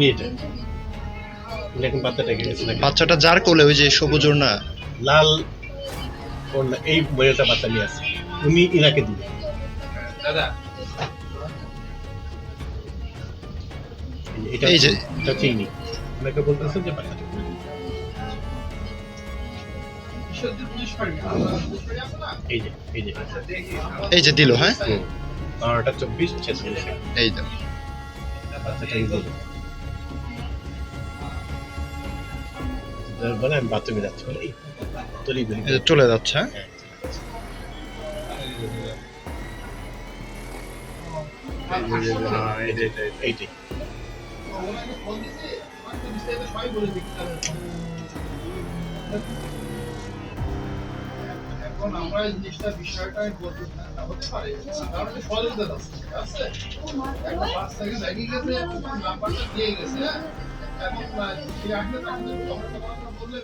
উনি এটা এখন বাচ্চাটাকে গেছে নাকি বাচ্চাটা যার কোলে ওই যে সবুজ ওড়না লাল ওড়না এই মহিলাটা বাচ্চা নিয়ে আসে উনি ইনাকে দিবে দাদা এটা এই যে এটা চিনি ওনাকে বলতেছেন যে বাচ্চাটা এই যে এই যে এই যে দিল হ্যাঁ 12:24:46 এই যে বাচ্চাটা এই দিল বলে আমি বাথরুমে যাচ্ছি বলে এই তলি গলি এই যে চলে যাচ্ছে হ্যাঁ? এইটাই এখন আমরা এই জিনিসটা বিষয়টা বলতে না হতে পারে কারণ এটা সহযোগিতা আছে একটা 5 সেকেন্ড লেগে গেছে নাম্বারটা দিয়ে গেছে এখন সেই আসলে তো আমাদের বললে